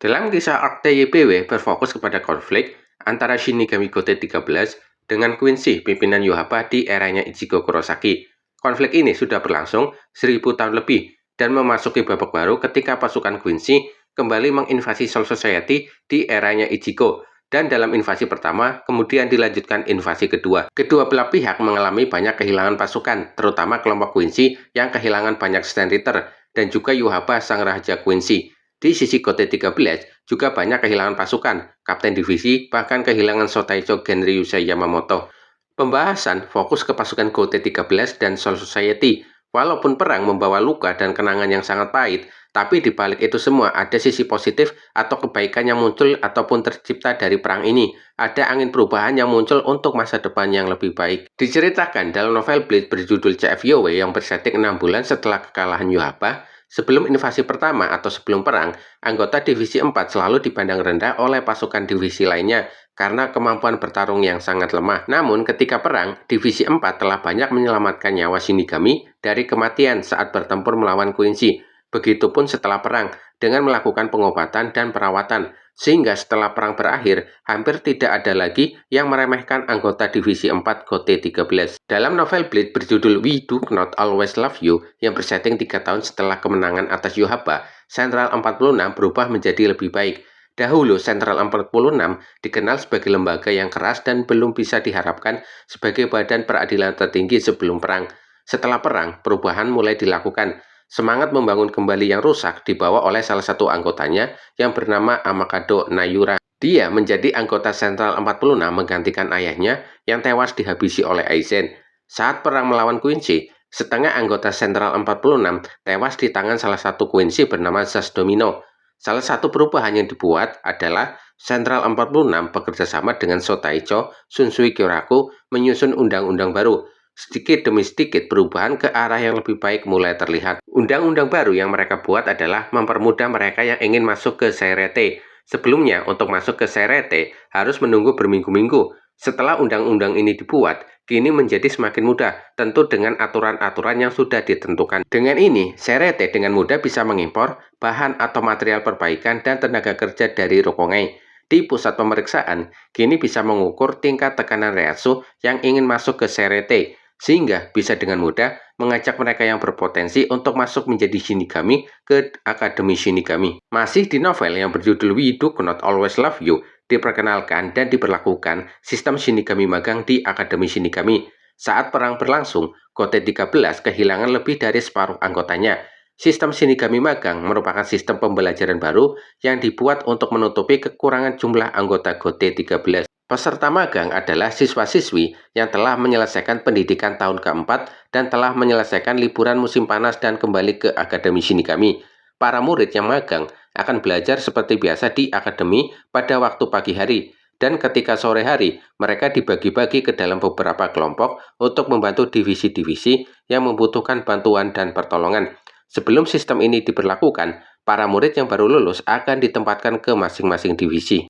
Dalam kisah Akte YPW berfokus kepada konflik antara Shinigami Gote 13 dengan Quincy, pimpinan Yojimbo di eranya Ichigo Kurosaki. Konflik ini sudah berlangsung 1000 tahun lebih dan memasuki babak baru ketika pasukan Quincy kembali menginvasi Soul Society di eranya Ichigo. Dan dalam invasi pertama, kemudian dilanjutkan invasi kedua. Kedua belah pihak mengalami banyak kehilangan pasukan, terutama kelompok Quincy yang kehilangan banyak Stand Rider, dan juga Yojimbo sang Raja Quincy. Di sisi Gote 13 juga banyak kehilangan pasukan, kapten divisi, bahkan kehilangan Sotaicho Genryusei Yamamoto. Pembahasan fokus ke pasukan Gote 13 dan Soul Society. Walaupun perang membawa luka dan kenangan yang sangat pahit, tapi di balik itu semua ada sisi positif atau kebaikan yang muncul ataupun tercipta dari perang ini. Ada angin perubahan yang muncul untuk masa depan yang lebih baik. Diceritakan dalam novel Bleach berjudul CFYOW yang bersetting 6 bulan setelah kekalahan Yojimbo. Sebelum invasi pertama atau sebelum perang, anggota Divisi 4 selalu dipandang rendah oleh pasukan divisi lainnya karena kemampuan bertarung yang sangat lemah. Namun ketika perang, Divisi 4 telah banyak menyelamatkan nyawa Shinigami dari kematian saat bertempur melawan Quincy. Begitupun setelah perang, dengan melakukan pengobatan dan perawatan, sehingga setelah perang berakhir, hampir tidak ada lagi yang meremehkan anggota Divisi 4 Gote 13. Dalam novel Bleach berjudul We Do Not Always Love You, yang bersetting 3 tahun setelah kemenangan atas Yojimbo, Sentral 46 berubah menjadi lebih baik. Dahulu, Sentral 46 dikenal sebagai lembaga yang keras dan belum bisa diharapkan sebagai badan peradilan tertinggi sebelum perang. Setelah perang, perubahan mulai dilakukan. Semangat membangun kembali yang rusak dibawa oleh salah satu anggotanya yang bernama Amakado Nayura. Dia menjadi anggota Sentral 46 menggantikan ayahnya yang tewas dihabisi oleh Aizen. Saat perang melawan Quincy, setengah anggota Sentral 46 tewas di tangan salah satu Quincy bernama Zaz Domino. Salah satu perubahan yang dibuat adalah Sentral 46 bekerja sama dengan Sotaicho Shunsui Kyoraku menyusun undang-undang baru. Sedikit demi sedikit perubahan ke arah yang lebih baik mulai terlihat. Undang-undang baru yang mereka buat adalah mempermudah mereka yang ingin masuk ke Seireite. Sebelumnya, untuk masuk ke Seireite harus menunggu berminggu-minggu. Setelah undang-undang ini dibuat, kini menjadi semakin mudah, tentu dengan aturan-aturan yang sudah ditentukan. Dengan ini, Seireite dengan mudah bisa mengimpor bahan atau material perbaikan dan tenaga kerja dari Rokongai. Di pusat pemeriksaan, kini bisa mengukur tingkat tekanan reaksi yang ingin masuk ke Seireite, sehingga bisa dengan mudah mengajak mereka yang berpotensi untuk masuk menjadi Shinigami ke Akademi Shinigami. Masih di novel yang berjudul We Do Not Always Love You, diperkenalkan dan diberlakukan sistem Shinigami magang di Akademi Shinigami. Saat perang berlangsung, Gote 13 kehilangan lebih dari separuh anggotanya. Sistem Shinigami magang merupakan sistem pembelajaran baru yang dibuat untuk menutupi kekurangan jumlah anggota Gote 13. Peserta magang adalah siswa-siswi yang telah menyelesaikan pendidikan tahun keempat dan telah menyelesaikan liburan musim panas dan kembali ke Akademi Shinigami. Para murid yang magang akan belajar seperti biasa di akademi pada waktu pagi hari, dan ketika sore hari, mereka dibagi-bagi ke dalam beberapa kelompok untuk membantu divisi-divisi yang membutuhkan bantuan dan pertolongan. Sebelum sistem ini diberlakukan, para murid yang baru lulus akan ditempatkan ke masing-masing divisi.